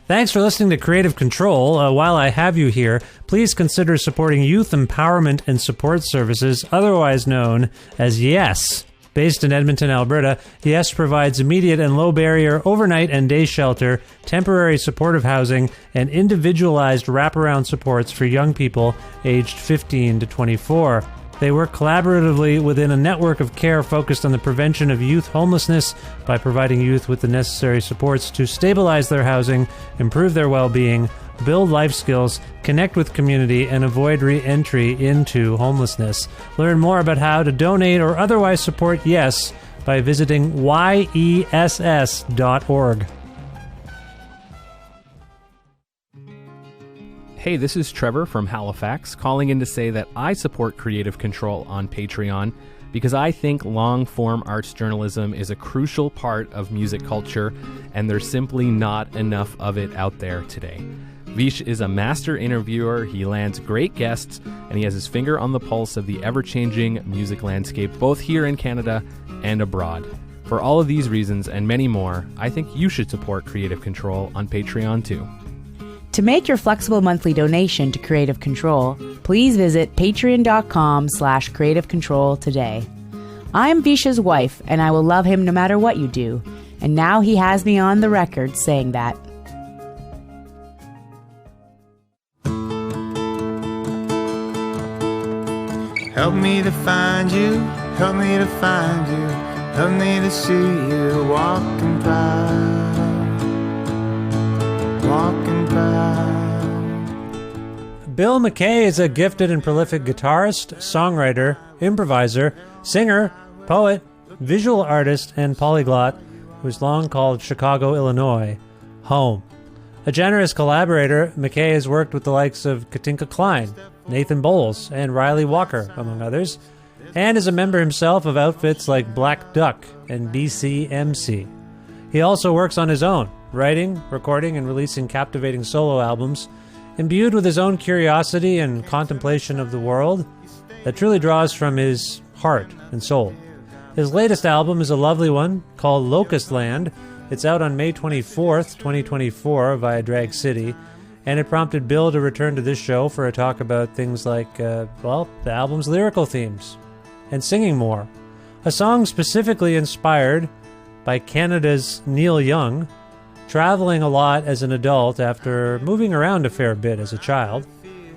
Thanks for listening to Creative Control. While I have you here, please consider supporting Youth Empowerment and Support Services, otherwise known as YES. Based in Edmonton, Alberta, YES provides immediate and low-barrier overnight and day shelter, temporary supportive housing, and individualized wraparound supports for young people aged 15 to 24. They work collaboratively within a network of care focused on the prevention of youth homelessness by providing youth with the necessary supports to stabilize their housing, improve their well-being, build life skills, connect with community, and avoid re-entry into homelessness. Learn more about how to donate or otherwise support YES by visiting yess.org. Hey, this is Trevor from Halifax, calling in to say that I support Creative Control on Patreon because I think long-form arts journalism is a crucial part of music culture, and there's simply not enough of it out there today. Vish is a master interviewer, he lands great guests, and he has his finger on the pulse of the ever-changing music landscape, both here in Canada and abroad. For all of these reasons and many more, I think you should support Creative Control on Patreon too. To make your flexible monthly donation to Creative Control, please visit patreon.com/Creative Control today. I am Visha's wife, and I will love him no matter what you do. And now he has me on the record saying that. Help me to find you, help me to find you, help me to see you walking by. Bill MacKay is a gifted and prolific guitarist, songwriter, improviser, singer, poet, visual artist, and polyglot who's long called Chicago, Illinois, home. A generous collaborator, MacKay has worked with the likes of Katinka Klein, Nathan Bowles, and Riley Walker, among others, and is a member himself of outfits like Black Duck and BCMC. He also works on his own, writing, recording, and releasing captivating solo albums, imbued with his own curiosity and contemplation of the world that truly draws from his heart and soul. His latest album is a lovely one called Locust Land. It's out on May 24th, 2024 via Drag City, and it prompted Bill to return to this show for a talk about things like, the album's lyrical themes and singing more. A song specifically inspired by Canada's Neil Young, traveling a lot as an adult after moving around a fair bit as a child,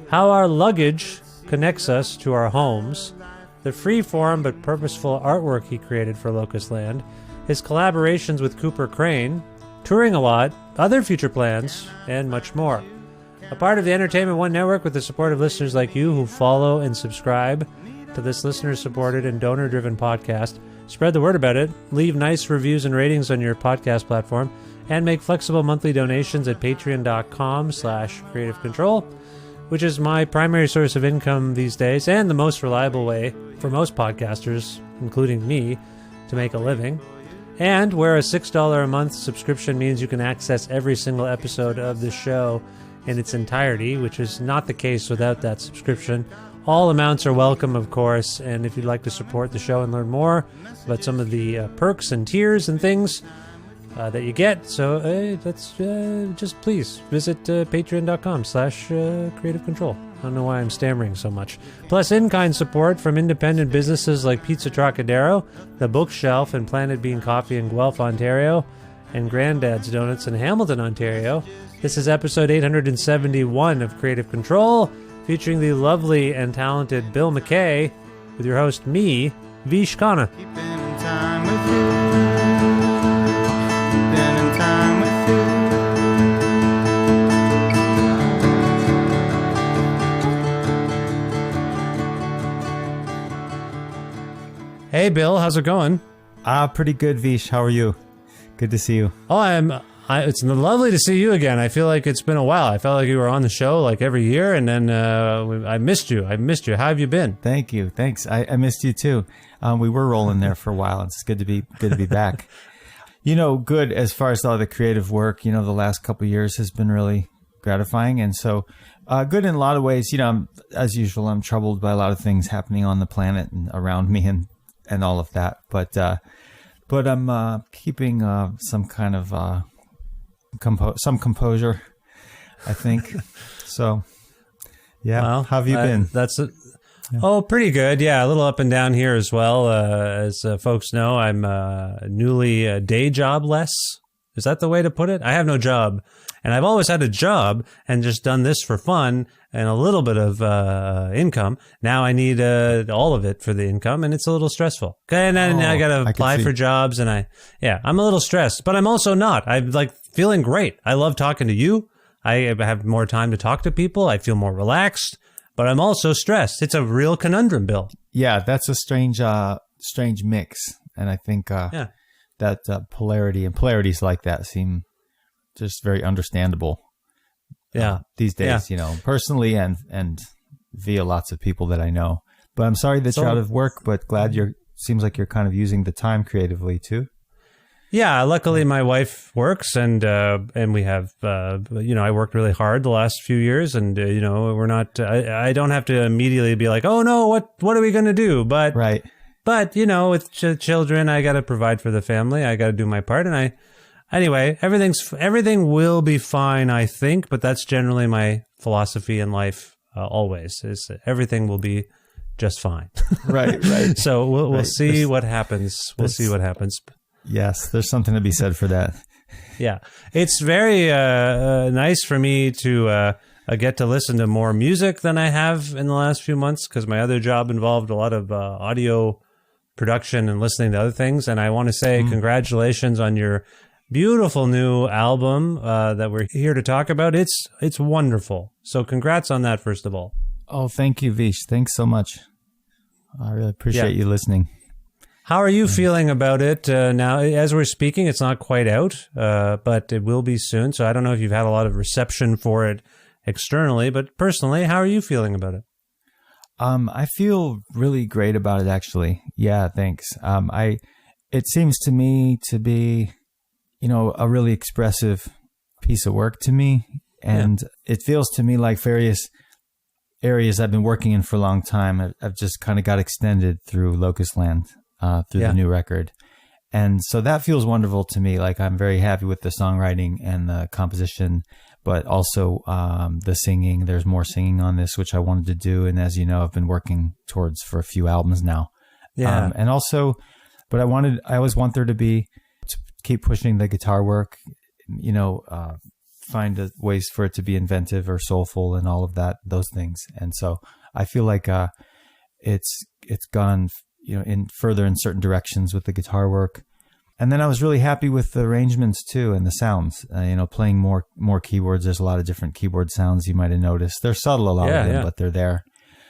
how our luggage connects us to our homes, the freeform but purposeful artwork he created for Locust Land, his collaborations with Crain, touring a lot, other future plans, and much more. A part of the Entertainment One Network with the support of listeners like you who follow and subscribe to this listener-supported and donor-driven podcast. Spread the word about it, leave nice reviews and ratings on your podcast platform, and make flexible monthly donations at patreon.com/Creative Control, which is my primary source of income these days and the most reliable way for most podcasters, including me, to make a living. And where a $6 a month subscription means you can access every single episode of the show in its entirety, which is not the case without that subscription. All amounts are welcome, of course, and if you'd like to support the show and learn more about some of the perks and tiers and things that you get, so just please visit patreon.com/Creative Control. I don't know why I'm stammering so much. Plus in-kind support from independent businesses like Pizza Trocadero, The Bookshelf, and Planet Bean Coffee in Guelph, Ontario, and Granddad's Donuts in Hamilton, Ontario. This is episode 871 of Creative Control, featuring the lovely and talented Bill MacKay, with your host, me, Vish Khanna. Hey, Bill, how's it going? Pretty good, Vish. How are you? Good to see you. Oh, it's lovely to see you again. I feel like it's been a while. I felt like you were on the show like every year, and then I missed you. How have you been? Thank you. Thanks. I missed you too. We were rolling there for a while. It's good to be back. Good as far as all the creative work. The last couple of years has been really gratifying, and so good in a lot of ways. As usual, I'm troubled by a lot of things happening on the planet and around me, and all of that. But I'm keeping some kind of some composure, I think. So, yeah. Well, how have you been? Oh, pretty good. Yeah, a little up and down here as well. As folks know, I'm newly day jobless. Is that the way to put it? I have no job. And I've always had a job and just done this for fun and a little bit of income. Now I need all of it for the income, and it's a little stressful. And then I got to apply for jobs, and I'm a little stressed, but I'm also not. I'm like feeling great. I love talking to you. I have more time to talk to people. I feel more relaxed, but I'm also stressed. It's a real conundrum, Bill. Yeah, that's a strange mix, and I think that polarity and polarities like that seem just very understandable. These days, personally and via lots of people that I know. But I'm sorry that you're out of work, but glad seems like you're kind of using the time creatively too. Yeah, luckily my wife works, and we have I worked really hard the last few years, and we're not. I don't have to immediately be like, oh no, what are we going to do? But right. But with children, I got to provide for the family. I got to do my part, and anyway, everything will be fine, I think. But that's generally my philosophy in life. Always is everything will be just fine. Right. So we'll see what happens. We'll see what happens. Yes, there's something to be said for that. Yeah, it's very nice for me to get to listen to more music than I have in the last few months, because my other job involved a lot of audio production and listening to other things. And I want to say congratulations on your beautiful new album that we're here to talk about. It's wonderful. So congrats on that, first of all. Oh, thank you, Vish. Thanks so much. I really appreciate you listening. How are you feeling about it now? As we're speaking, it's not quite out, but it will be soon. So I don't know if you've had a lot of reception for it externally, but personally, how are you feeling about it? I feel really great about it, actually. Yeah, thanks. It seems to me to be, a really expressive piece of work to me. And it feels to me like various areas I've been working in for a long time have just kind of got extended through Locust Land. Through the new record. And so that feels wonderful to me. Like, I'm very happy with the songwriting and the composition, but also the singing. There's more singing on this, which I wanted to do. And as you know, I've been working towards for a few albums now. Yeah. And also, but I always want there to keep pushing the guitar work, find ways for it to be inventive or soulful and all of those things. And so I feel like it's gone in certain directions with the guitar work. And then I was really happy with the arrangements too, and the sounds, playing more keyboards. There's a lot of different keyboard sounds you might have noticed. They're subtle, a lot of them, but they're there.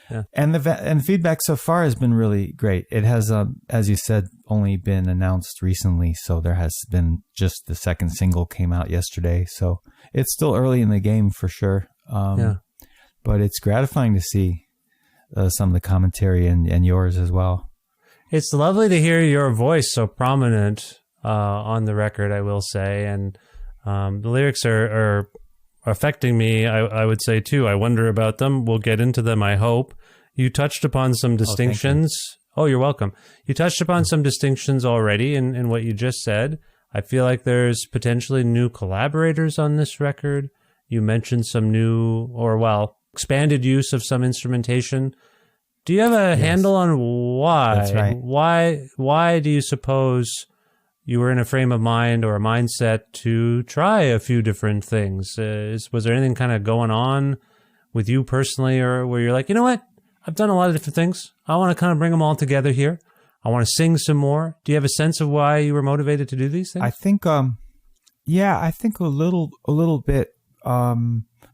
Yeah. And the feedback so far has been really great. It has, as you said, only been announced recently. So there has been just the second single came out yesterday. So it's still early in the game for sure. But it's gratifying to see some of the commentary and yours as well. It's lovely to hear your voice so prominent on the record, I will say. And the lyrics are affecting me, I would say, too. I wonder about them. We'll get into them, I hope. You touched upon some distinctions. Oh, you're welcome. You touched upon some distinctions already in what you just said. I feel like there's potentially new collaborators on this record. You mentioned some expanded use of some instrumentation. Do you have a handle on why? That's right. Why do you suppose you were in a frame of mind or a mindset to try a few different things? Was there anything kind of going on with you personally, or where you're like, you know what? I've done a lot of different things. I want to kind of bring them all together here. I want to sing some more. Do you have a sense of why you were motivated to do these things? I think, I think a little bit.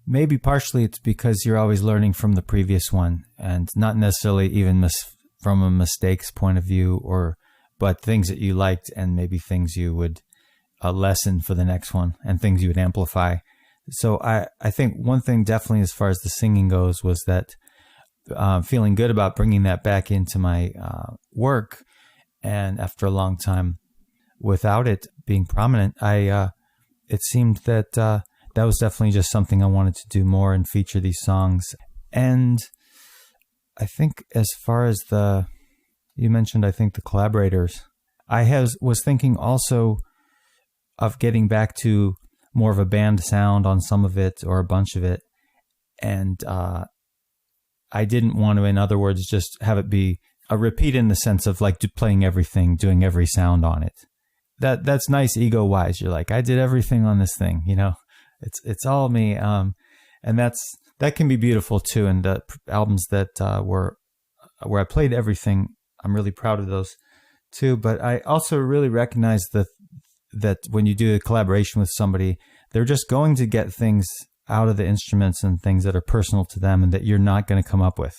Maybe partially it's because you're always learning from the previous one, and not necessarily even from a mistakes point of view, but things that you liked and maybe things you would lessen for the next one and things you would amplify. So I think one thing definitely as far as the singing goes was that feeling good about bringing that back into my work. And after a long time without it being prominent, it seemed that that was definitely just something I wanted to do more and feature these songs. And I think as far as you mentioned, I think the collaborators, was thinking also of getting back to more of a band sound on some of it or a bunch of it. And I didn't want to, in other words, just have it be a repeat in the sense of like playing everything, doing every sound on it. That's nice ego-wise. You're like, I did everything on this thing, you know. It's all me. And that can be beautiful too. And the albums that where I played everything, I'm really proud of those too. But I also really recognize that when you do a collaboration with somebody, they're just going to get things out of the instruments and things that are personal to them and that you're not going to come up with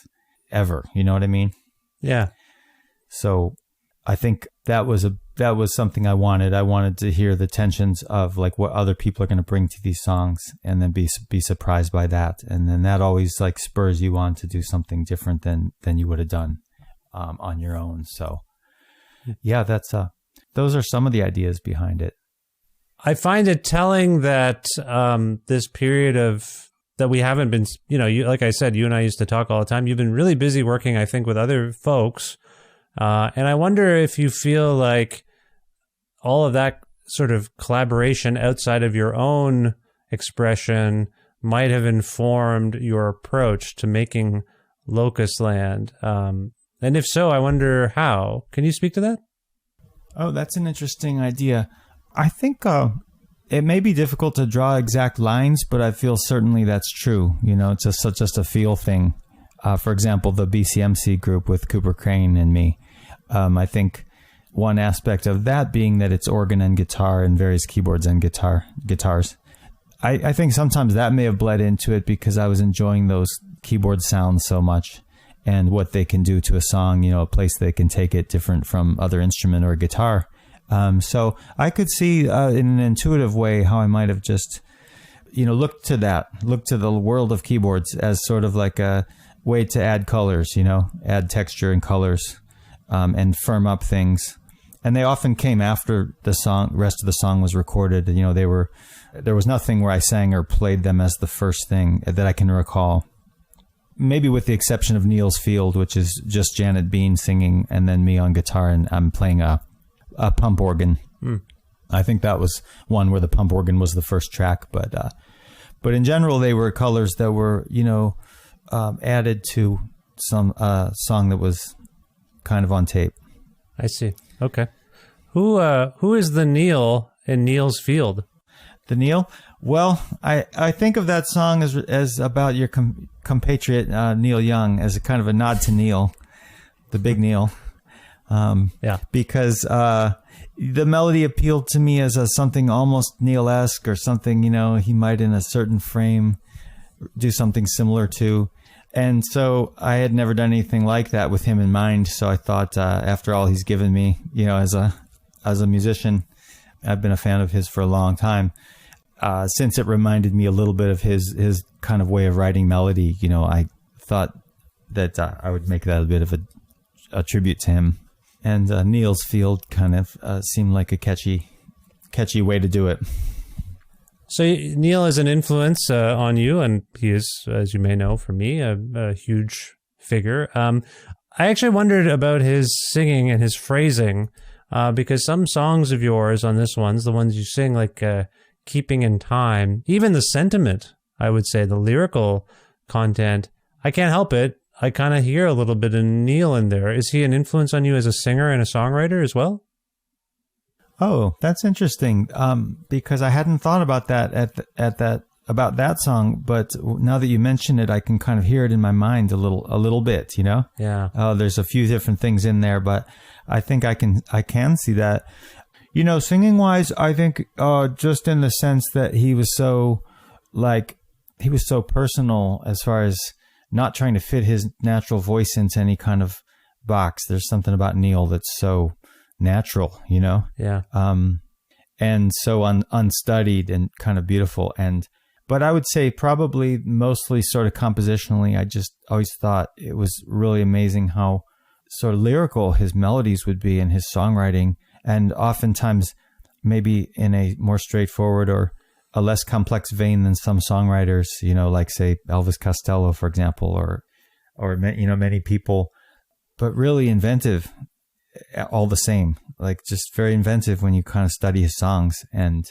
ever. You know what I mean? Yeah. So I think that was something I wanted. I wanted to hear the tensions of like what other people are going to bring to these songs and then be surprised by that. And then that always like spurs you on to do something different than you would have done on your own. So yeah, those are some of the ideas behind it. I find it telling that this period that we haven't been, like I said, you and I used to talk all the time. You've been really busy working, I think, with other folks. And I wonder if you feel like all of that sort of collaboration outside of your own expression might have informed your approach to making Locust Land. And if so, I wonder how. Can you speak to that? Oh, that's an interesting idea. I think it may be difficult to draw exact lines, but I feel certainly that's true. You know, it's just a feel thing. For example, the BCMC group with Cooper Crain and me. I think one aspect of that being that it's organ and guitar and various keyboards and guitars. I think sometimes that may have bled into it because I was enjoying those keyboard sounds so much and what they can do to a song, you know, a place they can take it different from other instrument or guitar. So I could see in an intuitive way how I might have just, looked to the world of keyboards as sort of like a way to add colors, add texture and colors, and firm up things. And they often came after the rest of the song was recorded. There was nothing where I sang or played them as the first thing that I can recall. Maybe with the exception of Neil's Field, which is just Janet Bean singing and then me on guitar and I'm playing a pump organ. I think that was one where the pump organ was the first track, but in general they were colors that were added to some song that was kind of on tape. I see. Okay. Who is the Neil in Neil's Field? The Neil? Well, I think of that song as about your compatriot Neil Young as a kind of a nod to Neil, the big Neil. Because the melody appealed to me as something almost Neil-esque or something, he might in a certain frame do something similar to. And so I had never done anything like that with him in mind. So I thought, after all he's given me, as a musician, I've been a fan of his for a long time. Since it reminded me a little bit of his kind of way of writing melody, I thought that I would make that a bit of a tribute to him. And Neil's Field kind of seemed like a catchy way to do it. So Neil is an influence on you, and he is, as you may know, for me, a huge figure. I actually wondered about his singing and his phrasing, because some songs of yours on this one's the ones you sing, like Keeping in Time, even the sentiment, I would say, the lyrical content, I can't help it. I kind of hear a little bit of Neil in there. Is he an influence on you as a singer and a songwriter as well? Oh, that's interesting. Because I hadn't thought about that about that song, but now that you mention it, I can kind of hear it in my mind a little bit. Yeah. There's a few different things in there, but I think I can see that. Singing wise, I think just in the sense that he was so personal as far as not trying to fit his natural voice into any kind of box. There's something about Neil that's so natural, Yeah. And so unstudied and kind of beautiful. But I would say probably mostly sort of compositionally, I just always thought it was really amazing how sort of lyrical his melodies would be in his songwriting. And oftentimes maybe in a more straightforward or a less complex vein than some songwriters, like say Elvis Costello, for example, or many people, but really inventive all the same, like just very inventive when you kind of study his songs. And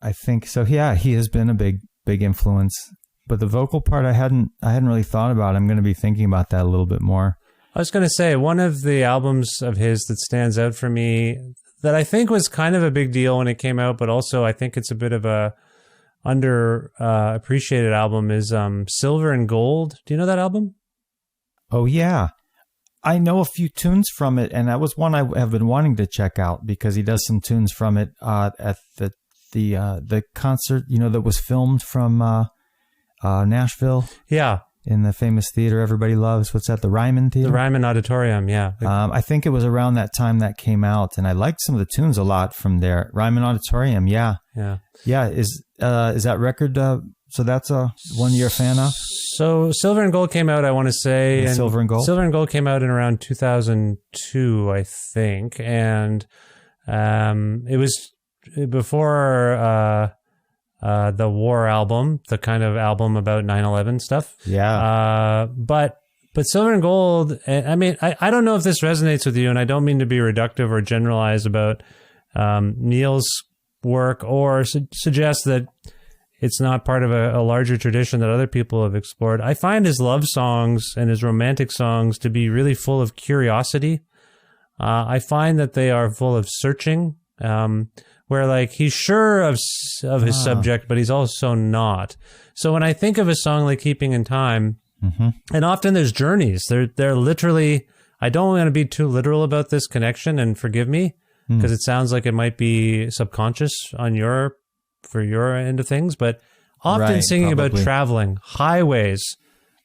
I think so. Yeah, he has been a big influence. But the vocal part, I hadn't really thought about. I'm going to be thinking about that a little bit more. I was going to say, one of the albums of his that stands out for me that I think was kind of a big deal when it came out, but also I think it's a bit of a appreciated album is Silver and Gold. Do you know that album? Oh, yeah. I know a few tunes from it, and that was one I have been wanting to check out because he does some tunes from it at the concert, that was filmed from Nashville. Yeah. In the famous theater everybody loves. What's that? The Ryman Theater? The Ryman Auditorium, yeah. I think it was around that time that came out, and I liked some of the tunes a lot from there. Ryman Auditorium, yeah. Yeah. Yeah, is that record, so that's one you're a fan of? So Silver and Gold came out, I want to say. And Silver and Gold? Silver and Gold came out in around 2002, I think. And it was before the War album, the kind of album about 9/11 stuff. Yeah. But Silver and Gold, I mean, I don't know if this resonates with you, and I don't mean to be reductive or generalize about Neil's work or suggest that it's not part of a larger tradition that other people have explored. I find his love songs and his romantic songs to be really full of curiosity. I find that they are full of searching, where like he's sure of his subject, but he's also not. So when I think of a song like Keeping in Time, and often there's journeys, they're literally, I don't want to be too literal about this connection, and forgive me, because it sounds like it might be subconscious for your end of things, but often singing about traveling, highways,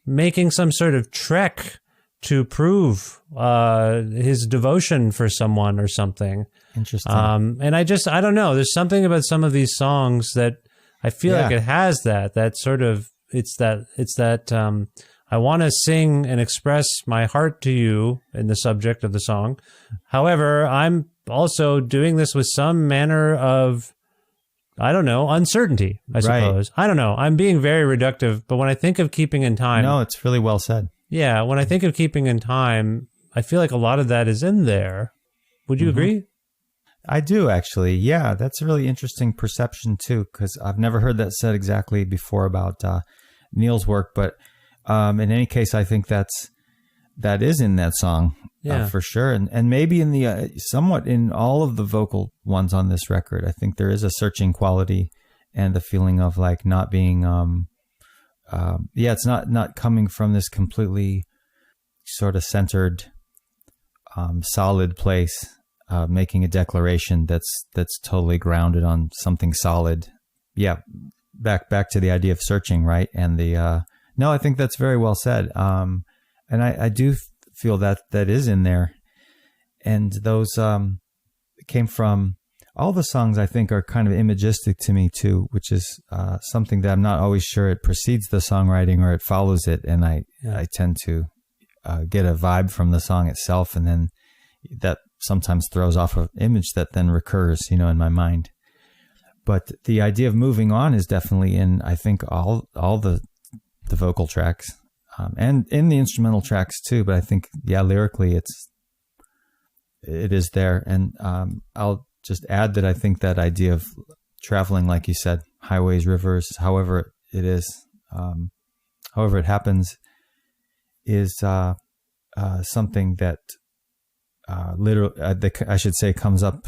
making some sort of trek to prove his devotion for someone or something. Interesting. And I don't know. There's something about some of these songs that I feel like it has that sort of, it's that I want to sing and express my heart to you in the subject of the song. However, I'm also doing this with some manner of, I don't know, uncertainty, I suppose. I don't know. I'm being very reductive, but when I think of Keeping in Time... No, it's really well said. Yeah, when I think of Keeping in Time, I feel like a lot of that is in there. Would you agree? I do, actually. Yeah, that's a really interesting perception, too, because I've never heard that said exactly before about Neil's work, but in any case, I think that is in that song, for sure. And maybe in the somewhat in all of the vocal ones on this record, I think there is a searching quality and a feeling of like not being, it's not coming from this completely sort of centered, solid place, making a declaration that's totally grounded on something solid. Yeah. Back to the idea of searching, right? And no, I think that's very well said. And I do feel that is in there. And those came from all the songs, I think, are kind of imagistic to me too, which is something that I'm not always sure it precedes the songwriting or it follows it. And I tend to get a vibe from the song itself. And then that sometimes throws off an image that then recurs, in my mind. But the idea of moving on is definitely in, I think, all the vocal tracks. And in the instrumental tracks too, but I think, lyrically it is there. And I'll just add that I think that idea of traveling, like you said, highways, rivers, however it is, however it happens, is something that literally, I should say, comes up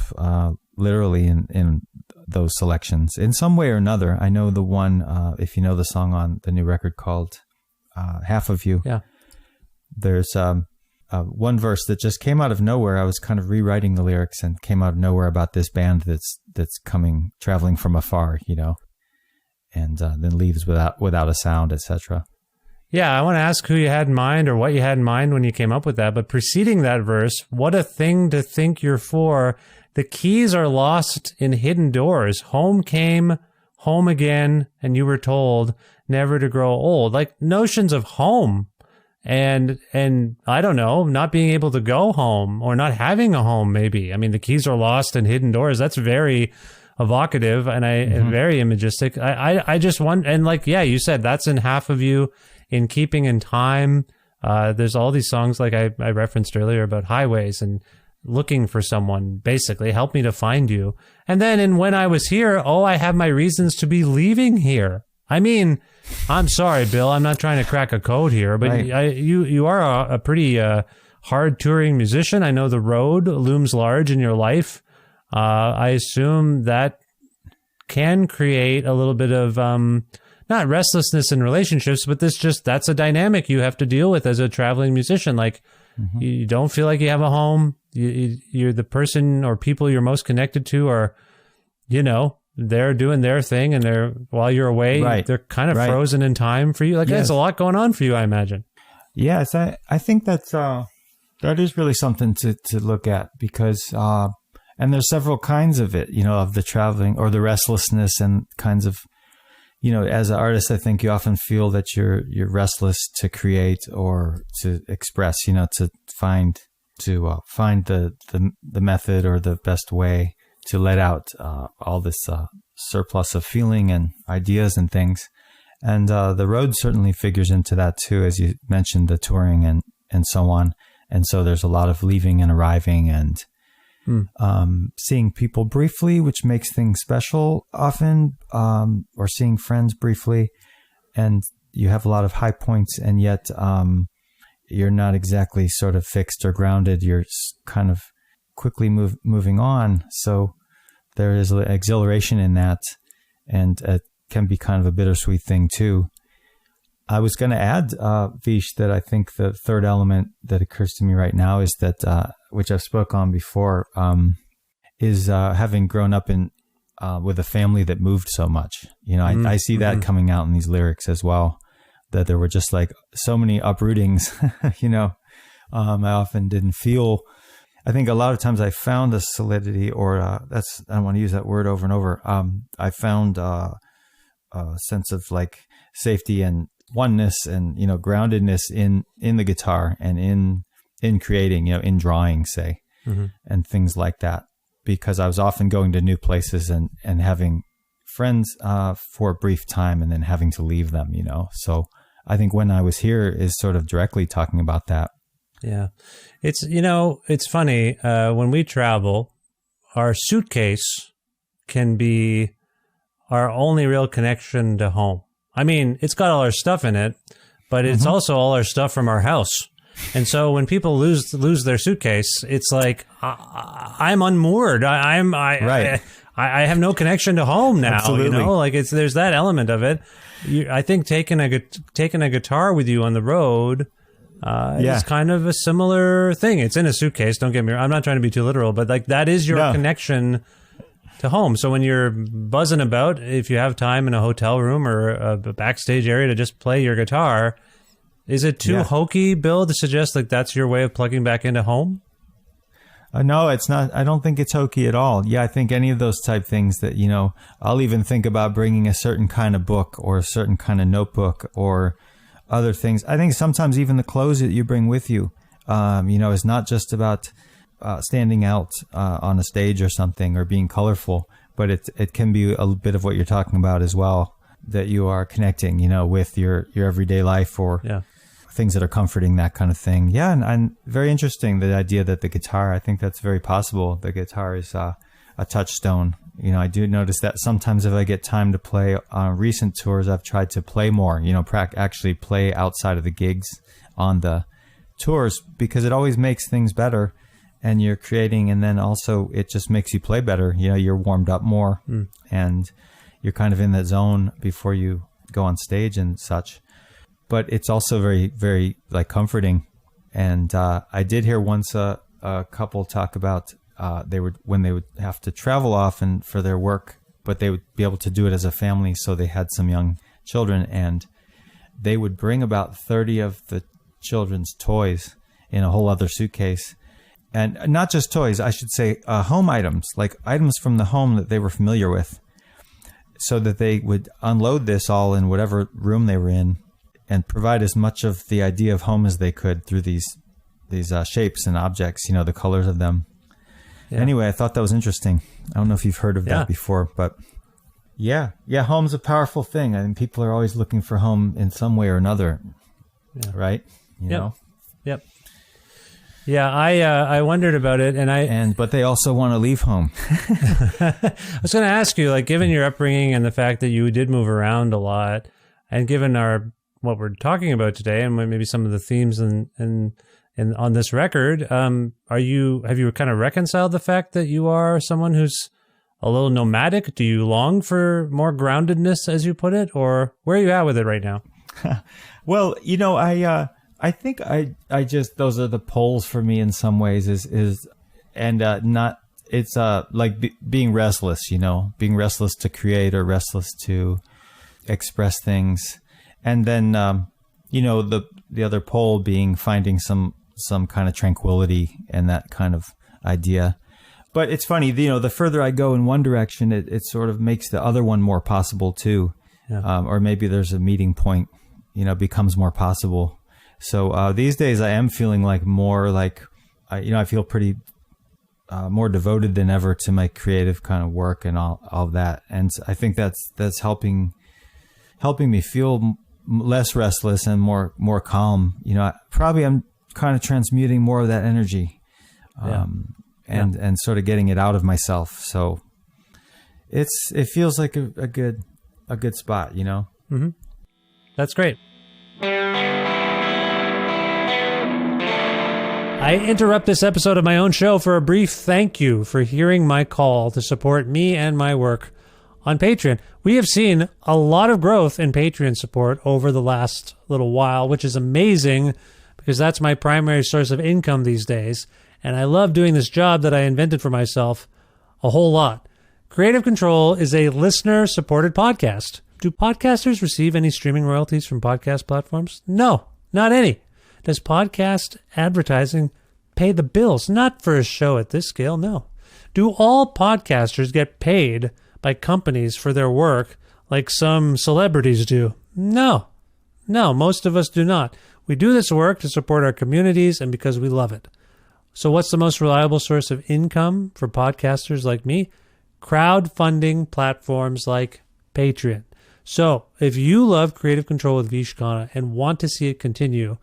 literally in those selections in some way or another. I know the one, if you know the song on the new record called Half of You. Yeah. There's one verse that just came out of nowhere. I was kind of rewriting the lyrics and came out of nowhere about this band that's traveling from afar, and then leaves without a sound, etc. Yeah, I want to ask who you had in mind or what you had in mind when you came up with that. But preceding that verse, what a thing to think you're for. The keys are lost in hidden doors. Home came, home again, and you were told never to grow old. Like notions of home and I don't know, not being able to go home or not having a home maybe. I mean, the keys are lost in hidden doors. That's very evocative and very imagistic. I just want, and like, you said, that's in Half of You, in Keeping in Time. There's all these songs like I referenced earlier about highways and looking for someone, basically. Help me to find you. And then when I was here, I have my reasons to be leaving here. I mean, I'm sorry, Bill. I'm not trying to crack a code here, but Right. you are a pretty hard touring musician. I know the road looms large in your life. I assume that can create a little bit of not restlessness in relationships, but that's a dynamic you have to deal with as a traveling musician. Like, you don't feel like you have a home. You're the person or people you're most connected to are, they're doing their thing, and while you're away, Right. they're kind of Right. frozen in time for you. Like, Yes. there's a lot going on for you, I imagine. Yes, I think that is really something to look at, because and there's several kinds of it, of the traveling or the restlessness and kinds of, as an artist, I think you often feel that you're restless to create or to express, to find the method or the best way to let out all this surplus of feeling and ideas and things. And the road certainly figures into that too, as you mentioned, the touring and so on. And so there's a lot of leaving and arriving and seeing people briefly, which makes things special often, or seeing friends briefly. And you have a lot of high points, and yet you're not exactly sort of fixed or grounded. You're kind of quickly moving on. So there is exhilaration in that, and it can be kind of a bittersweet thing too. I was going to add, Vish, that I think the third element that occurs to me right now is that, which I've spoke on before, is having grown up in with a family that moved so much. I see that coming out in these lyrics as well, that there were just like so many uprootings. I often didn't feel. I think a lot of times I found a solidity, or I don't want to use that word over and over. I found a sense of like safety and oneness and groundedness in the guitar and in creating, in drawing, say, and things like that, because I was often going to new places and having friends for a brief time and then having to leave them, so I think When I Was Here is sort of directly talking about that. Yeah. It's funny, when we travel, our suitcase can be our only real connection to home. I mean, it's got all our stuff in it, but it's also all our stuff from our house. And so when people lose their suitcase, it's like I'm unmoored. I have no connection to home now. Absolutely. Like there's that element of it. I think taking a guitar with you on the road is kind of a similar thing. It's in a suitcase. Don't get me wrong. I'm not trying to be too literal, but like that is your connection to home. So when you're buzzing about, if you have time in a hotel room or a backstage area to just play your guitar, is it too hokey, Bill, to suggest like that's your way of plugging back into home? No, it's not. I don't think it's hokey at all. Yeah, I think any of those type things that, I'll even think about bringing a certain kind of book or a certain kind of notebook or other things. I think sometimes even the clothes that you bring with you, is not just about standing out on a stage or something or being colorful, but it can be a bit of what you're talking about as well, that you are connecting, with your everyday life or things that are comforting, that kind of thing. Yeah, and very interesting, the idea that the guitar, I think that's very possible. The guitar is a touchstone. I do notice that sometimes if I get time to play on recent tours, I've tried to play more, actually play outside of the gigs on the tours, because it always makes things better. And you're creating, and then also it just makes you play better. You're warmed up more, and you're kind of in that zone before you go on stage and such. But it's also very, very like comforting. And I did hear once a couple talk about when they would have to travel often for their work, but they would be able to do it as a family. So they had some young children, and they would bring about 30 of the children's toys in a whole other suitcase. And not just toys, I should say home items, like items from the home that they were familiar with, so that they would unload this all in whatever room they were in and provide as much of the idea of home as they could through these shapes and objects, the colors of them. Yeah. Anyway, I thought that was interesting. I don't know if you've heard of that before, but yeah, home's a powerful thing. I mean, people are always looking for home in some way or another, right? You know? Yep. Yeah, I wondered about it, but they also want to leave home. I was going to ask you, like, given your upbringing and the fact that you did move around a lot, and given what we're talking about today, and maybe some of the themes and on this record, have you kind of reconciled the fact that you are someone who's a little nomadic? Do you long for more groundedness, as you put it, or where are you at with it right now? Well, I think I just, those are the poles for me in some ways like being restless, being restless to create or restless to express things. And then, the other pole being finding some kind of tranquility and that kind of idea. But it's funny, the further I go in one direction, it sort of makes the other one more possible too. Yeah. Or maybe there's a meeting point, becomes more possible. So these days I am feeling like more like, I feel pretty more devoted than ever to my creative kind of work and all that. And I think that's helping me feel less restless and more calm. Probably I'm kind of transmuting more of that energy, and sort of getting it out of myself. So it feels like a good spot, Mm-hmm. That's great. I interrupt this episode of my own show for a brief thank you for hearing my call to support me and my work on Patreon. We have seen a lot of growth in Patreon support over the last little while, which is amazing because that's my primary source of income these days. And I love doing this job that I invented for myself a whole lot. Creative Control is a listener-supported podcast. Do podcasters receive any streaming royalties from podcast platforms? No, not any. Does podcast advertising pay the bills? Not for a show at this scale, no. Do all podcasters get paid by companies for their work like some celebrities do? No, most of us do not. We do this work to support our communities and because we love it. So what's the most reliable source of income for podcasters like me? Crowdfunding platforms like Patreon. So if you love Creative Control with Vish Khanna and want to see it continue,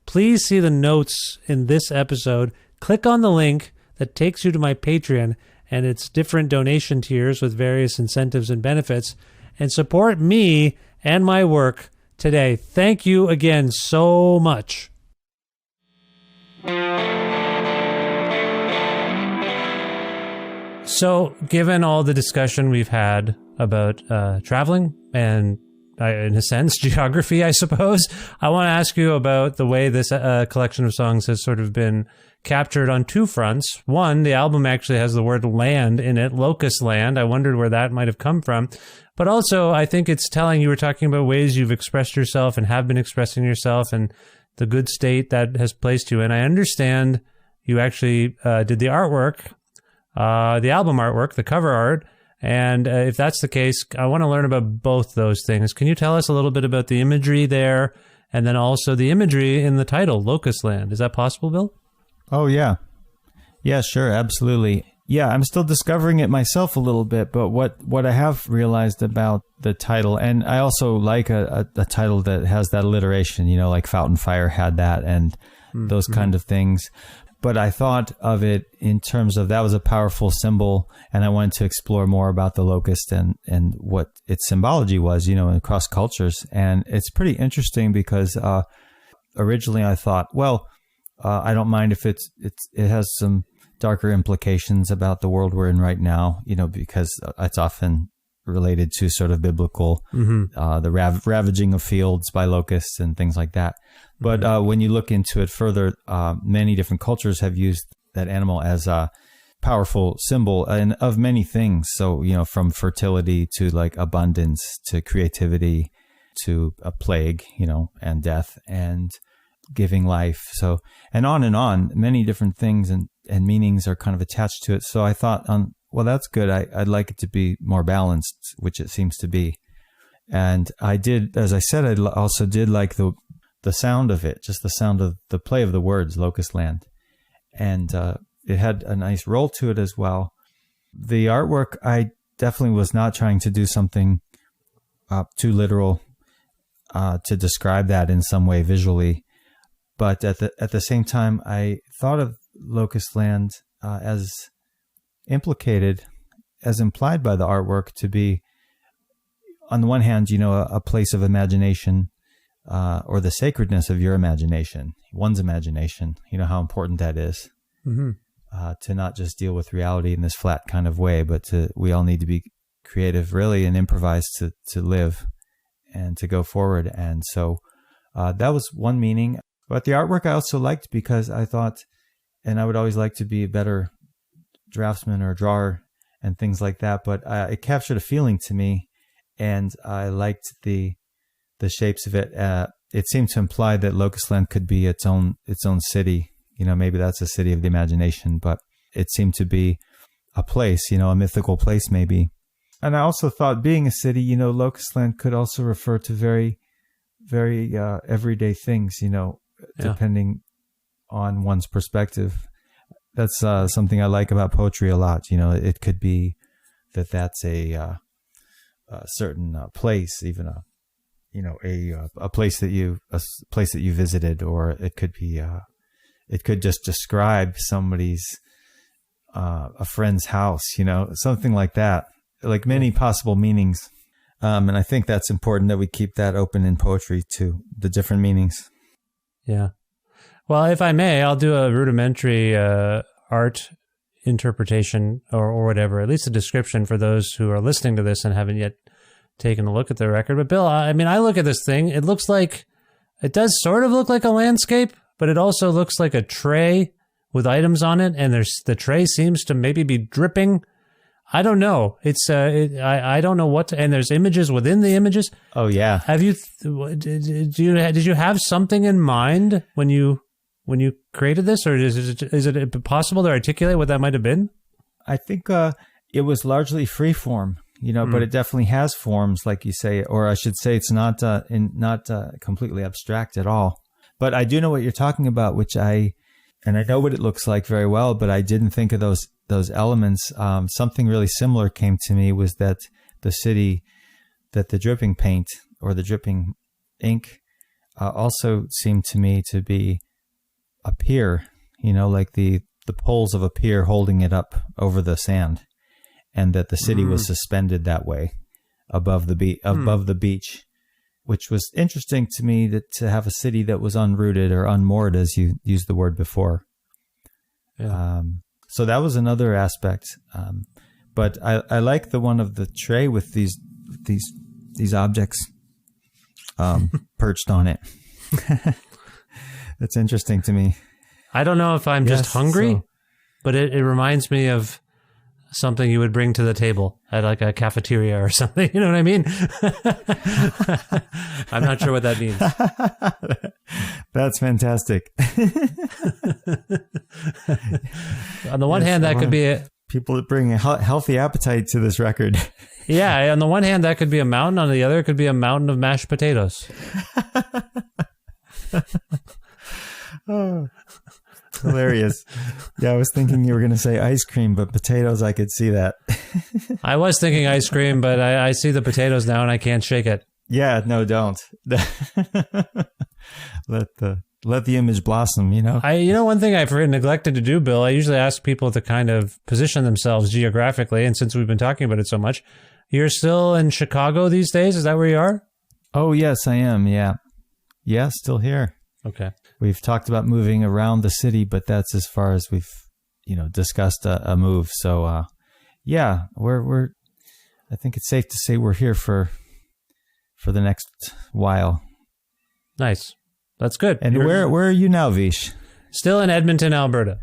please see the notes in this episode. Click on the link that takes you to my Patreon and its different donation tiers with various incentives and benefits, and support me and my work today. Thank you again so much. So, given all the discussion we've had about traveling and, in a sense, geography, I suppose, I want to ask you about the way this collection of songs has sort of been captured on two fronts. One, the album actually has the word land in it, Locust Land. I wondered where that might have come from. But also, I think it's telling. You were talking about ways you've expressed yourself and have been expressing yourself and the good state that has placed you in. I understand you actually did the artwork, the album artwork, the cover art. And if that's the case, I want to learn about both those things. Can you tell us a little bit about the imagery there and then also the imagery in the title, Locust Land? Is that possible, Bill? Oh, yeah. Yeah, sure. Absolutely. Yeah, I'm still discovering it myself a little bit, but what I have realized about the title, and I also like a title that has that alliteration, like Fountain Fire had that and those kind of things. But I thought of it in terms of that was a powerful symbol, and I wanted to explore more about the locust and what its symbology was, across cultures. And it's pretty interesting because originally I thought, well, I don't mind if it has some darker implications about the world we're in right now, because it's often related to sort of biblical, the ravaging of fields by locusts and things like that. But when you look into it further, many different cultures have used that animal as a powerful symbol and of many things. So, from fertility to like abundance to creativity to a plague, and death and giving life. So, and on, many different things and meanings are kind of attached to it. So I thought, well, that's good. I'd like it to be more balanced, which it seems to be. And I did, as I said, I also did like the sound of it, just the sound of the play of the words, Locust Land. And it had a nice roll to it as well. The artwork, I definitely was not trying to do something too literal to describe that in some way visually. But at the same time, I thought of Locust Land as implied by the artwork to be, on the one hand, a place of imagination, or the sacredness of your imagination, one's imagination. You know how important that is. Mm-hmm. To not just deal with reality in this flat kind of way, but we all need to be creative, really, and improvise to live and to go forward. And so that was one meaning. But the artwork I also liked because I thought, and I would always like to be a better draftsman or drawer and things like that, but it captured a feeling to me, and I liked the shapes of it. It seemed to imply that Locust Land could be its own city. Maybe that's a city of the imagination, but it seemed to be a place, a mythical place maybe. And I also thought, being a city, Locust Land could also refer to very, very everyday things, depending on one's perspective. That's something I like about poetry a lot. It could be that's a certain place, even a place that you visited, or it could be it could just describe somebody's a friend's house, something like that. Like many possible meanings. And I think that's important that we keep that open in poetry to the different meanings. Yeah. Well, if I may, I'll do a rudimentary art interpretation or whatever, at least a description for those who are listening to this and haven't yet taken a look at the record. But Bill, I look at this thing. It does sort of look like a landscape, but it also looks like a tray with items on it, and the tray seems to maybe be dripping. I don't know. I don't know what. And there's images within the images. Oh yeah. Did you have something in mind when you created this, or is it possible to articulate what that might have been? I think it was largely freeform, but it definitely has forms, like you say, or I should say, it's not completely abstract at all. But I do know what you're talking about, and I know what it looks like very well, but I didn't think of those elements. Something really similar came to me, was that the dripping paint or the dripping ink also seemed to me to be a pier, like the poles of a pier holding it up over the sand, and that the city was suspended that way above the beach. Which was interesting to me, to have a city that was unrooted or unmoored, as you used the word before. Yeah. So that was another aspect. But I like the one of the tray with these objects perched on it. That's interesting to me. I don't know if I'm just hungry, but it reminds me of something you would bring to the table at like a cafeteria or something. You know what I mean? I'm not sure what that means. That's fantastic. On the one hand, that could be people that bring a healthy appetite to this record. Yeah. On the one hand, that could be a mountain. On the other, it could be a mountain of mashed potatoes. Oh, hilarious. Yeah, I was thinking you were going to say ice cream, but potatoes, I could see that. I was thinking ice cream, but I see the potatoes now and I can't shake it. Yeah, no, don't. Let the image blossom, One thing I've neglected to do, Bill, I usually ask people to kind of position themselves geographically, and since we've been talking about it so much, you're still in Chicago these days? Is that where you are? Oh, yes, I am, yeah. Yeah, still here. Okay. We've talked about moving around the city, but that's as far as we've, discussed a move. So, yeah, we're. I think it's safe to say we're here for the next while. Nice, that's good. And where are you now, Vish? Still in Edmonton, Alberta.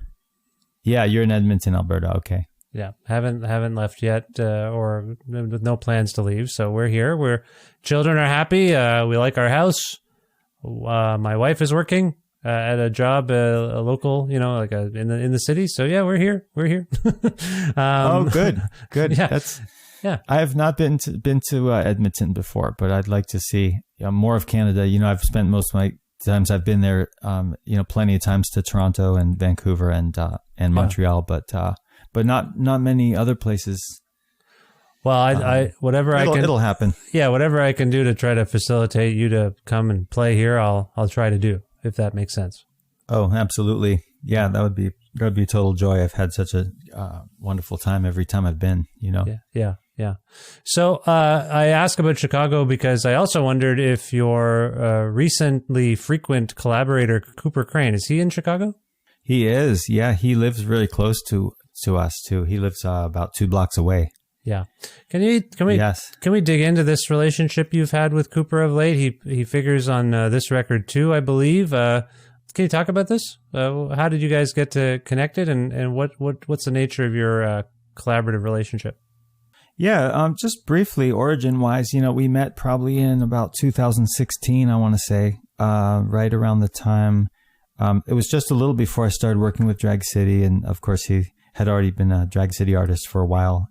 Yeah, you're in Edmonton, Alberta. Okay. Yeah, haven't left yet, or with no plans to leave. So we're here. Children are happy. We like our house. My wife is working at a job, a local, in the city. So yeah, we're here. Oh, good. Yeah. Yeah. I have not been to Edmonton before, but I'd like to see more of Canada. I've spent most of my times I've been there. Plenty of times to Toronto and Vancouver and Montreal, but not many other places. Well, it'll happen. Yeah, whatever I can do to try to facilitate you to come and play here, I'll try to do, if that makes sense. Oh, absolutely. Yeah, that would be a total joy. I've had such a wonderful time every time I've been, Yeah. So I ask about Chicago because I also wondered if your recently frequent collaborator, Cooper Crain, is he in Chicago? He is. Yeah, he lives really close to us too. He lives about 2 blocks away. Yeah. Can we dig into this relationship you've had with Cooper of late? He figures on this record too, I believe. Can you talk about this? How did you guys get to connected, and what's the nature of your collaborative relationship? Yeah, just briefly, origin-wise, we met probably in about 2016, I want to say, right around the time. It was just a little before I started working with Drag City, and of course he had already been a Drag City artist for a while,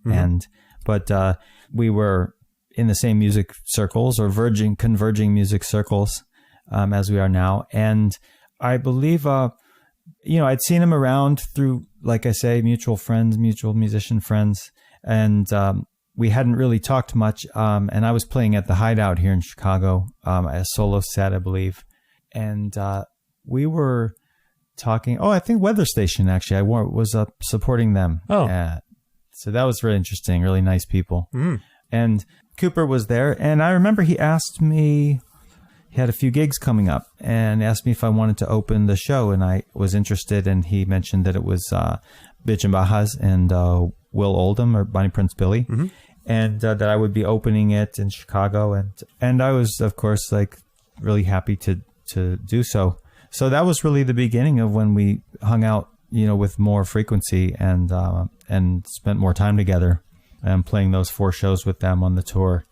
but we were in the same music circles or converging music circles as we are now, and I believe, I'd seen him around through, like I say, mutual musician friends, and we hadn't really talked much, and I was playing at the Hideout here in Chicago, a solo set, I believe, and we were talking. Oh, I think Weather Station, actually. I was supporting them. Oh. So that was really interesting, really nice people. And Cooper was there, and I remember he asked me, he had a few gigs coming up, and asked me if I wanted to open the show, and I was interested, and he mentioned that it was Bitch and Bajas and Will Oldham, or Bonnie Prince Billy, and that I would be opening it in Chicago, and I was, of course, like really happy to do so. So that was really the beginning of when we hung out, with more frequency and spent more time together, and playing those 4 shows with them on the tour.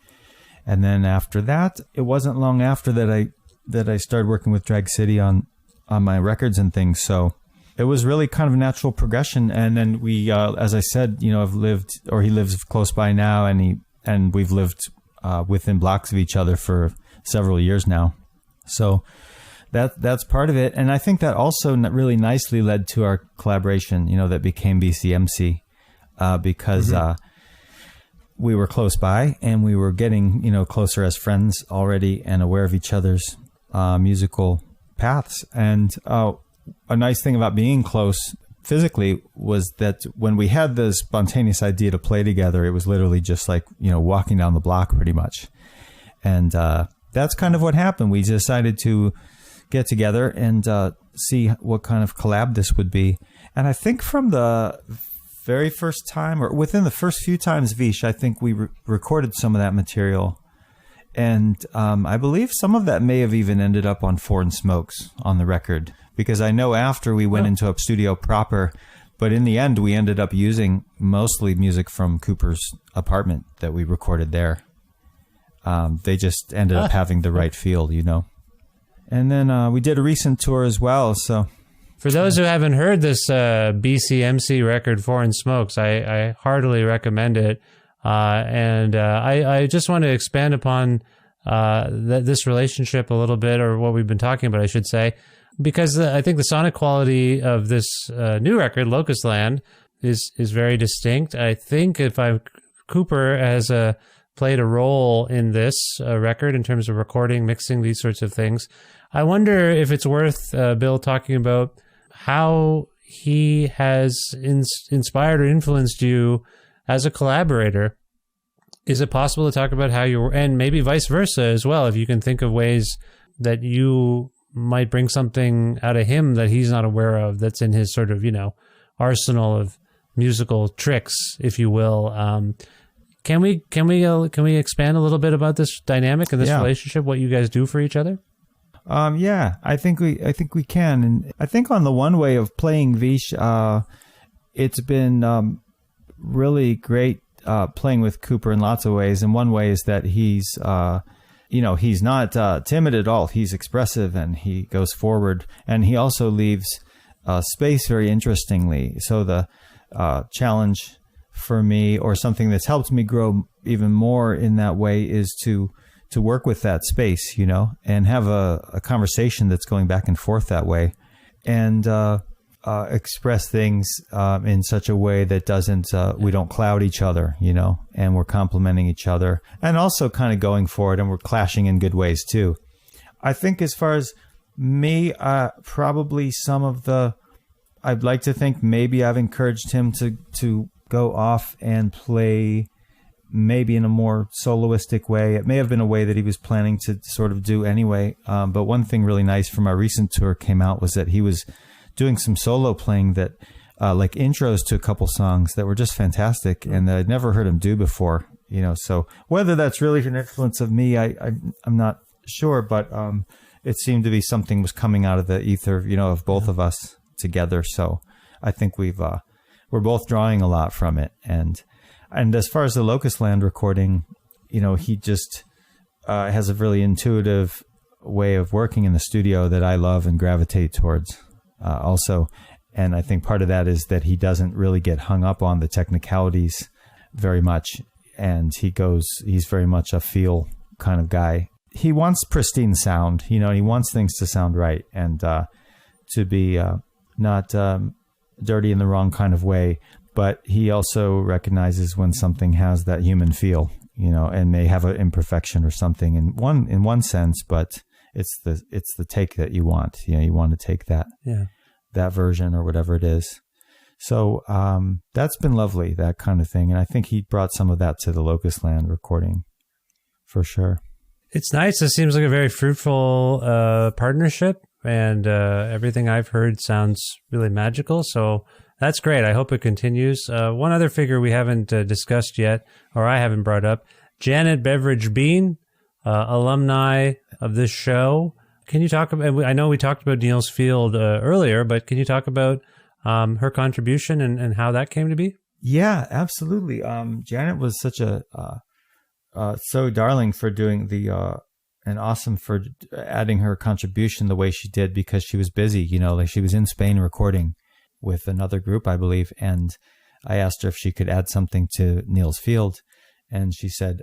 And then after that, it wasn't long after that I started working with Drag City on my records and things. So it was really kind of a natural progression. And then we, as I said, he lives close by now, and we've lived within blocks of each other for several years now. So that's part of it. And I think that also really nicely led to our collaboration, that became BCMC, because we were close by, and we were getting, closer as friends already, and aware of each other's musical paths. And a nice thing about being close physically was that when we had the spontaneous idea to play together, it was literally just like, walking down the block pretty much. And that's kind of what happened. We decided to get together and see what kind of collab this would be. And I think from the very first time, or within the first few times, Vish, I think we recorded some of that material. And I believe some of that may have even ended up on Foreign Smokes on the record, because I know after we went into a studio proper, but in the end, we ended up using mostly music from Cooper's apartment that we recorded there. They just ended up having the right feel, And then we did a recent tour as well, so... For those who haven't heard this BCMC record, Foreign Smokes, I heartily recommend it. And I just want to expand upon this relationship a little bit, or what we've been talking about, I should say, because I think the sonic quality of this new record, Locust Land, is very distinct. I think Cooper has played a role in this record in terms of recording, mixing, these sorts of things. I wonder if it's worth Bill talking about how he has inspired or influenced you as a collaborator. Is it possible to talk about how and maybe vice versa as well, if you can think of ways that you might bring something out of him that he's not aware of, that's in his sort of, arsenal of musical tricks, if you will. Can we expand a little bit about this dynamic and this relationship, what you guys do for each other? Yeah, I think we can. And I think on the one way of playing Vish, it's been really great playing with Cooper in lots of ways. And one way is that he's not timid at all. He's expressive and he goes forward. And he also leaves space very interestingly. So the challenge for me, or something that's helped me grow even more in that way, is to work with that space, and have a conversation that's going back and forth that way, and express things in such a way that doesn't, we don't cloud each other, and we're complimenting each other, and also kind of going for it, and we're clashing in good ways too. I think as far as Me, probably some of the. I'd like to think maybe I've encouraged him to go off and play maybe in a more soloistic way. It may have been a way that he was planning to sort of do anyway. But one thing really nice from our recent tour came out was that he was doing some solo playing that like intros to a couple songs that were just fantastic and that I'd never heard him do before. So whether that's really an influence of me, I'm not sure, but it seemed to be something was coming out of the ether, of both of us together. So I think we're both drawing a lot from it. And as far as the Locust Land recording, he just has a really intuitive way of working in the studio that I love and gravitate towards also. And I think part of that is that he doesn't really get hung up on the technicalities very much. And he's very much a feel kind of guy. He wants pristine sound, he wants things to sound right and to be not dirty in the wrong kind of way. But he also recognizes when something has that human feel, and may have an imperfection or something in one sense, but it's the take that you want. You want to take that version or whatever it is. So that's been lovely, that kind of thing. And I think he brought some of that to the Locust Land recording for sure. It's nice. It seems like a very fruitful partnership, and everything I've heard sounds really magical. So that's great. I hope it continues. One other figure we haven't discussed yet, or I haven't brought up, Janet Beveridge Bean, alumni of this show. Can you talk about, I know we talked about Niels Field earlier, but can you talk about her contribution and how that came to be? Yeah, absolutely. Janet was such so darling for doing and awesome for adding her contribution the way she did, because she was busy, like she was in Spain recording with another group, I believe. And I asked her if she could add something to Niels Field. And she said,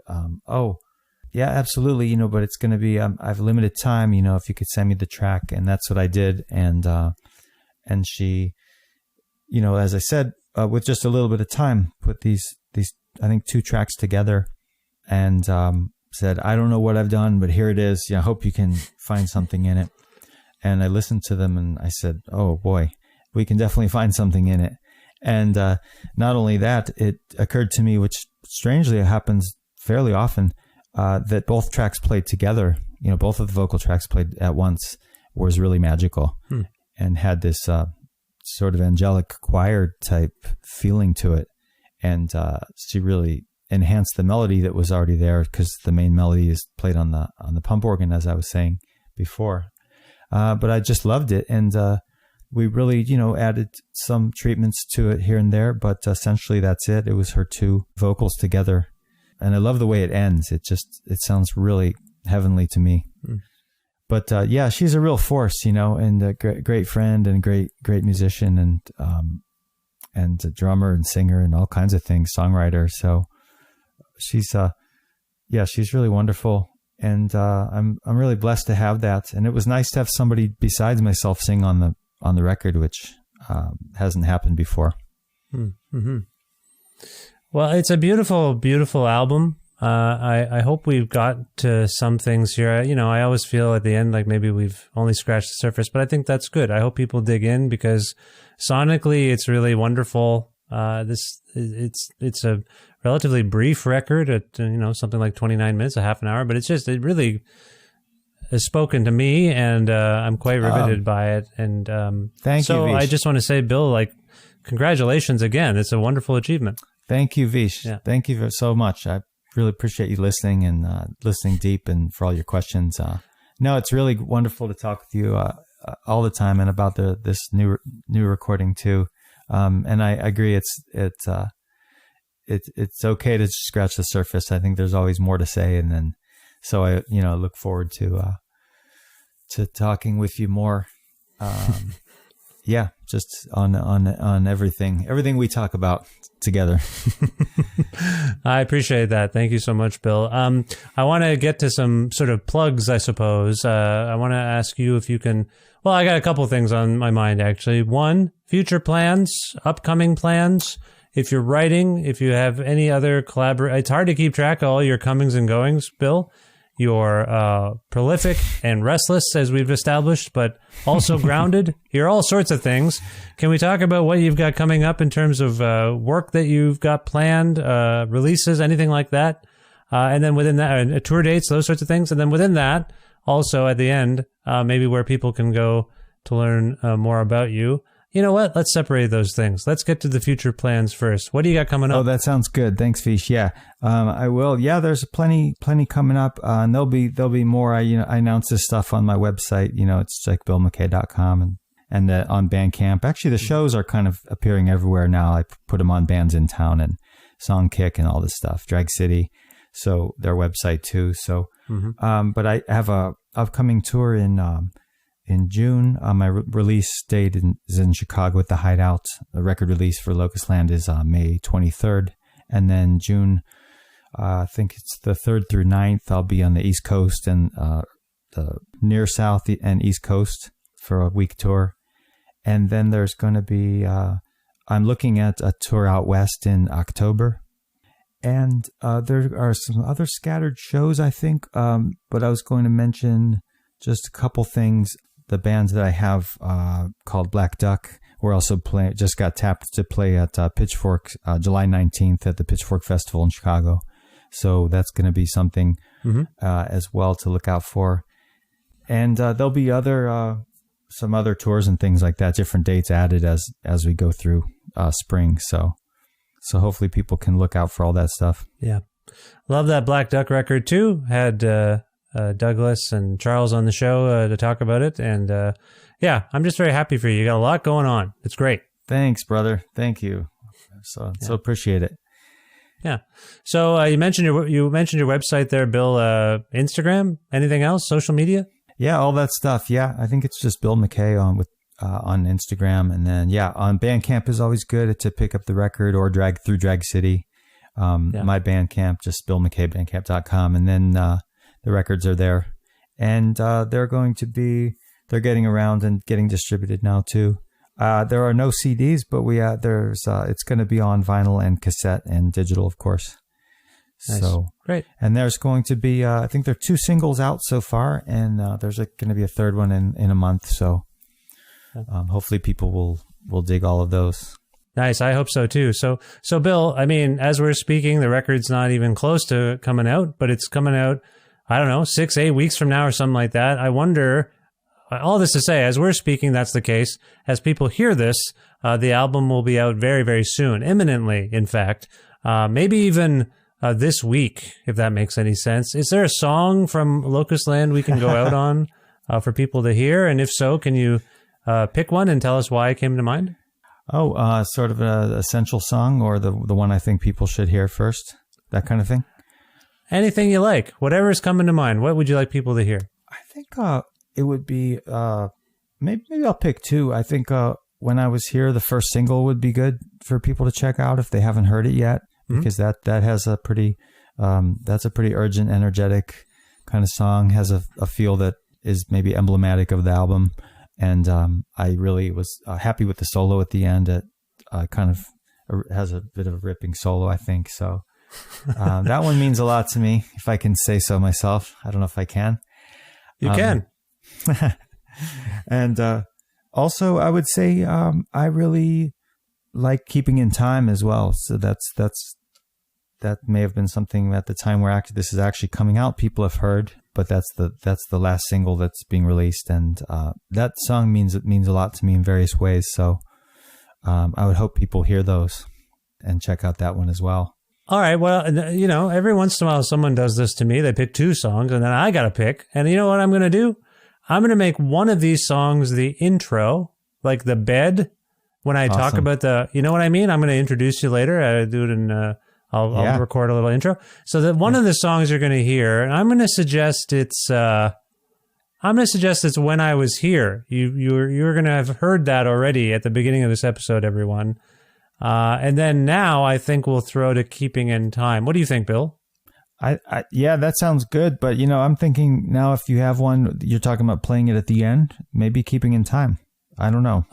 oh, yeah, absolutely. But it's going to be, I've limited time, if you could send me the track. And that's what I did. And she, as I said, with just a little bit of time, put these, I think 2 tracks together and, said, I don't know what I've done, but here it is. I hope you can find something in it. And I listened to them and I said, oh boy, we can definitely find something in it. And not only that, it occurred to me, which strangely happens fairly often, that both tracks played together, both of the vocal tracks played at once, was really magical and had this sort of angelic choir type feeling to it. And she really enhanced the melody that was already there, because the main melody is played on the pump organ, as I was saying before. But I just loved it. And we really, added some treatments to it here and there, but essentially that's it. It was her 2 vocals together. And I love the way it ends. It sounds really heavenly to me. But yeah, she's a real force, and a great friend and great musician and a drummer and singer and all kinds of things, songwriter. So she's really wonderful. And I'm really blessed to have that. And it was nice to have somebody besides myself sing on the record, which hasn't happened before. Mm-hmm. Well, it's a beautiful, beautiful album. I hope we've got to some things here. I always feel at the end like maybe we've only scratched the surface, but I think that's good. I hope people dig in, because sonically it's really wonderful. It's a relatively brief record at something like 29 minutes, a half an hour, but it really has spoken to me, and I'm quite riveted by it. And thank you. So Vish. I just want to say, Bill, congratulations again. It's a wonderful achievement. Thank you, Vish. Yeah. Thank you so much. I really appreciate you listening and listening deep, and for all your questions. No, it's really wonderful to talk with you all the time, and about this new recording too. And I agree. It's okay to scratch the surface. I think there's always more to say, and then so I look forward to talking with you more. Yeah, just on everything we talk about together. I appreciate that. Thank you so much, Bill. I want to get to some sort of plugs, I suppose. I want to ask you if you can. Well, I got a couple of things on my mind, actually. One, future plans, upcoming plans. If you're writing, if you have any other it's hard to keep track of all your comings and goings, Bill. You're prolific and restless, as we've established, but also grounded. You're all sorts of things. Can we talk about what you've got coming up in terms of work that you've got planned, releases, anything like that? And then within that, tour dates, those sorts of things. And then within that, also at the end, maybe where people can go to learn more about you. You know what? Let's separate those things. Let's get to the future plans first. What do you got coming up? Oh, that sounds good. Thanks, Fish. Yeah, I will. Yeah, there's plenty coming up. And there'll be more. I announce this stuff on my website. It's like BillMackay.com and on Bandcamp. Actually, the shows are kind of appearing everywhere now. I put them on Bands in Town and Songkick and all this stuff. Drag City, so their website too. So, but I have a upcoming tour in June. My release date is in Chicago at the Hideout. The record release for Locust Land is May 23rd. And then June, I think it's the 3rd through 9th, I'll be on the East Coast and the near South and East Coast for a week tour. And then there's going to be, I'm looking at a tour out west in October. And there are some other scattered shows, I think. But I was going to mention just a couple things. The bands that I have called Black Duck, we're also just got tapped to play at Pitchfork July 19th at the Pitchfork Festival in Chicago. So that's going to be something as well to look out for. And there'll be some other tours and things like that, different dates added as we go through spring. So hopefully people can look out for all that stuff. Yeah. Love that Black Duck record too. Had Douglas and Charles on the show to talk about it. And yeah, I'm just very happy for you. You got a lot going on. It's great. Thanks, brother. Thank you. So appreciate it. Yeah. So you mentioned your website there, Bill. Instagram, anything else? Social media? Yeah, all that stuff. Yeah, I think it's just Bill MacKay on Instagram, and then on Bandcamp is always good to pick up the record or drag through Drag City. My Bandcamp, just BillMackayBandcamp.com, and then the records are there, and they're getting around and getting distributed now too. There are no CDs, but it's going to be on vinyl and cassette and digital, of course. Nice. So great. And there's going to be, I think there are 2 singles out so far, and there's going to be a third one in a month. So hopefully people will dig all of those. Nice. I hope so too. So Bill, I mean, as we're speaking, the record's not even close to coming out, but it's coming out, I don't know, 6-8 weeks from now or something like that. I wonder, all this to say, as we're speaking, that's the case. As people hear this, the album will be out very, very soon, imminently, in fact. Maybe even this week, if that makes any sense. Is there a song from Locust Land we can go out on for people to hear? And if so, can you pick one and tell us why it came to mind? Oh, sort of an essential song, or the one I think people should hear first, that kind of thing? Anything you like, whatever's coming to mind. What would you like people to hear? I think it would be, maybe I'll pick 2. I think When I Was Here, the first single, would be good for people to check out if they haven't heard it yet, because that has a pretty, that's a pretty urgent, energetic kind of song, has a feel that is maybe emblematic of the album. And I really was happy with the solo at the end. It kind of has a bit of a ripping solo, I think. So that one means a lot to me, if I can say so myself. I don't know if I can. You can. And also, I would say I really like Keeping in Time as well. So that may have been something at the time where this is actually coming out, people have heard. But that's the last single that's being released, and that song means a lot to me in various ways. So I would hope people hear those and check out that one as well. All right. Well, every once in a while someone does this to me. They pick 2 songs, and then I got to pick. And you know what I'm going to do? I'm going to make one of these songs the intro, like the bed. When I talk about you know what I mean? I'm going to introduce you later. I do it in. I'll record a little intro. So that one of the songs you're going to hear, and I'm going to suggest it's When I Was Here. You're going to have heard that already at the beginning of this episode, everyone. And then now I think we'll throw to Keeping in Time. What do you think, Bill? Yeah, that sounds good. But I'm thinking now, if you have one, you're talking about playing it at the end, maybe Keeping in Time. I don't know.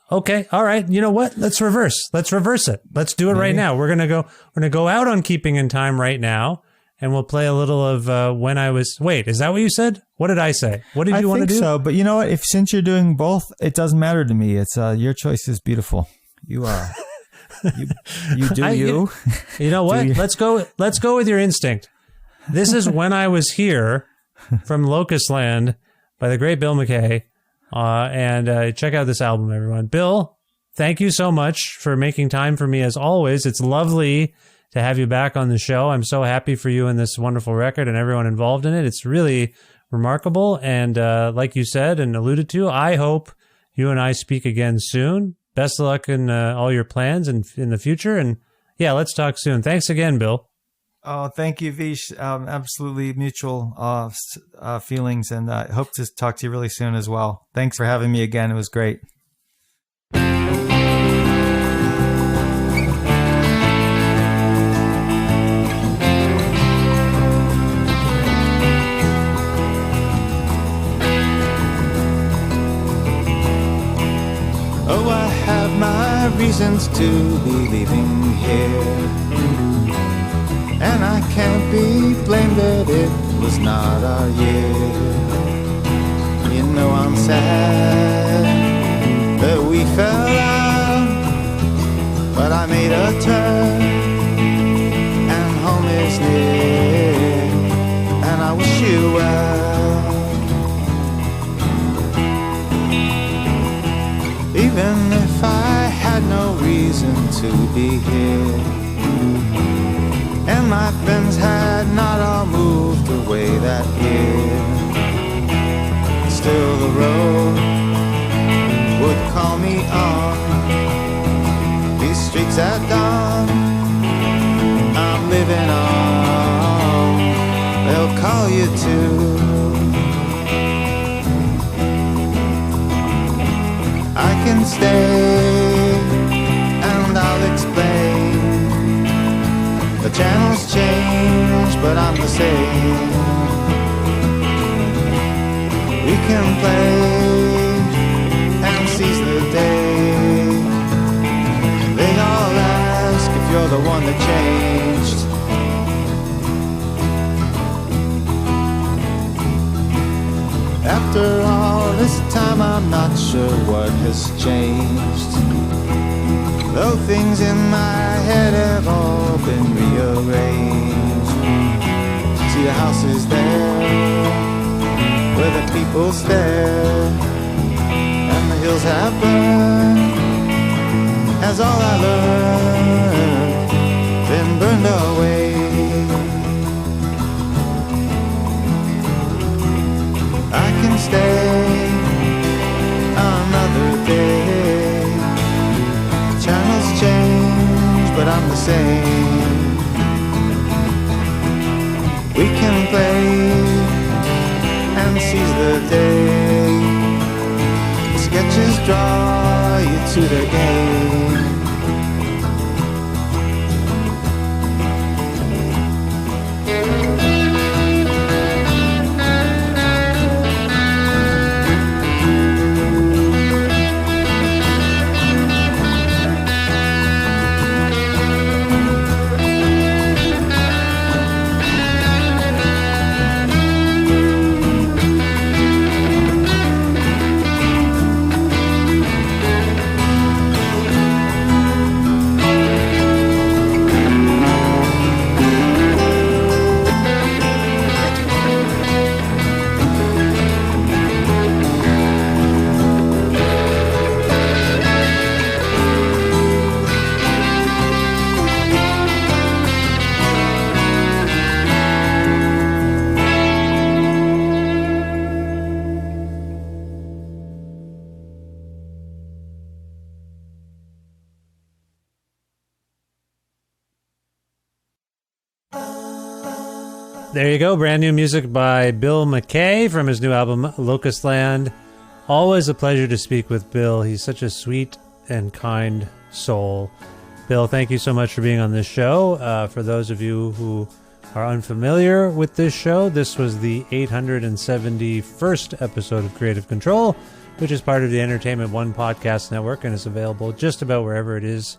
Okay. All right. You know what? Let's reverse it. Let's do it right now. We're going to go out on Keeping in Time right now. and we'll play a little of When I Was... Wait, is that what you said? What did I say? What did you want to do? I think so, but you know what? Since you're doing both, it doesn't matter to me. It's your choice is beautiful. You are. You do you. You know what? Let's go with your instinct. This is When I Was Here from Locust Land by the great Bill MacKay. And check out this album, everyone. Bill, thank you so much for making time for me as always. It's lovely to have you back on the show. I'm so happy for you and this wonderful record and everyone involved in it. It's really remarkable. And like you said and alluded to, I hope you and I speak again soon. Best of luck in all your plans and in the future. And yeah, let's talk soon. Thanks again, Bill. Oh, thank you, Vish. Absolutely mutual feelings, and I hope to talk to you really soon as well. Thanks for having me again. It was great. Oh, I have my reasons to be leaving here, and I can't be blamed that it was not our year. You know I'm sad that we fell out, but I made a turn, and home is near, and I wish you well. Even if I had no reason to be here, and my friends had not all moved away that year, still the road would call me on. These streets at dawn I'm living on, they'll call you too. I can stay and I'll explain. The channels change, but I'm the same. We can play and seize the day. They all ask if you're the one that changed. After all this time, I'm not sure what has changed, though things in my head have all been rearranged. See, the house is there where the people stare, and the hills have burned, has all I learned been burned away. I can stay another day. Channels change, but I'm the same. We can play and seize the day. Sketches draw you to the game. There you go. Brand new music by Bill MacKay from his new album, Locust Land. Always a pleasure to speak with Bill. He's such a sweet and kind soul. Bill, thank you so much for being on this show. For those of you who are unfamiliar with this show, this was the 871st episode of Creative Control, which is part of the Entertainment One podcast network and is available just about wherever it is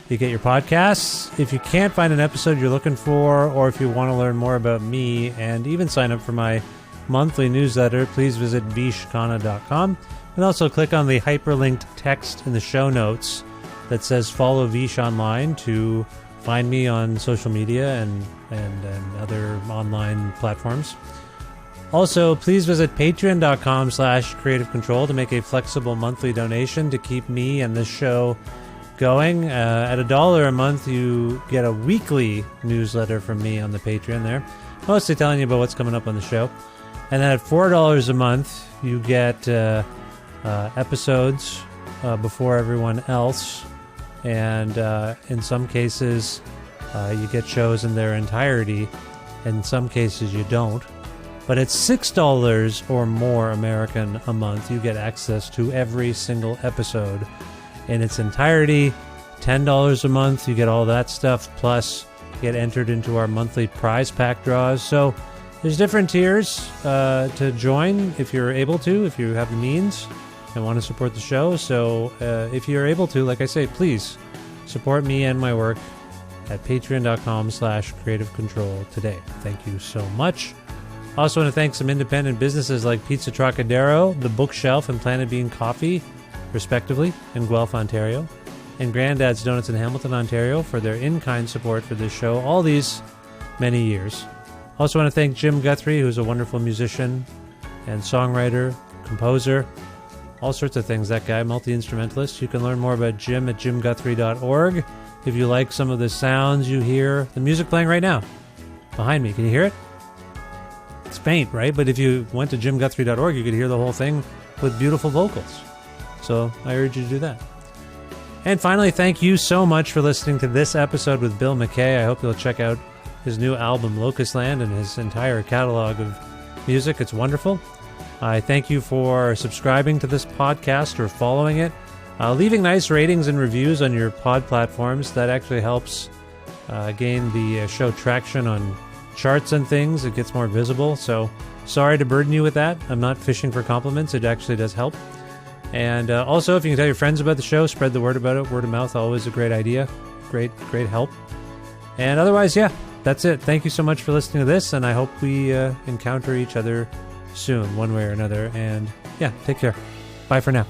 you get your podcasts. If you can't find an episode you're looking for, or if you want to learn more about me and even sign up for my monthly newsletter, please visit vishkhanna.com and also click on the hyperlinked text in the show notes that says follow Vish online to find me on social media and other online platforms. Also, please visit patreon.com/creative control to make a flexible monthly donation to keep me and this show going. At $1 a month, you get a weekly newsletter from me on the Patreon there, mostly telling you about what's coming up on the show. And then at $4 a month, you get episodes before everyone else. And in some cases, you get shows in their entirety. In some cases, you don't. But at $6 or more American a month, you get access to every single episode in its entirety. $10 a month, you get all that stuff, plus you get entered into our monthly prize pack draws. So there's different tiers to join if you're able to, if you have the means and want to support the show. So if you're able to, like I say, please support me and my work at patreon.com/creative control today. Thank you so much. Also want to thank some independent businesses like Pizza Trocadero, The Bookshelf, and Planet Bean Coffee, respectively, in Guelph, Ontario, and Grandad's Donuts in Hamilton, Ontario, for their in-kind support for this show all these many years. Also want to thank Jim Guthrie, who's a wonderful musician and songwriter, composer, all sorts of things, that guy, multi-instrumentalist. You can learn more about Jim at jimguthrie.org. If you like some of the sounds you hear, the music playing right now behind me, can you hear it? It's faint, right? But if you went to jimguthrie.org, you could hear the whole thing with beautiful vocals. So I urge you to do that. And finally, thank you so much for listening to this episode with Bill MacKay. I hope you'll check out his new album, Locust Land, and his entire catalog of music. It's wonderful. I thank you for subscribing to this podcast or following it. Leaving nice ratings and reviews on your pod platforms. That actually helps gain the show traction on charts and things. It gets more visible. So sorry to burden you with that. I'm not fishing for compliments. It actually does help. And also, if you can tell your friends about the show, spread the word about it. Word of mouth, always a great idea. Great help. And otherwise, yeah, that's it. Thank you so much for listening to this, and I hope we encounter each other soon, one way or another. And yeah, take care. Bye for now.